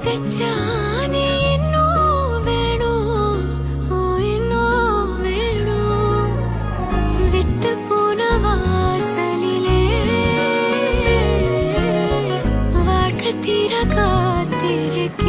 தெச்சானே இன்னும் வேணும், இன்னும் வேணும். விட்டு போன வாசலிலே வாழ்க்கை தீர காத்திருக்க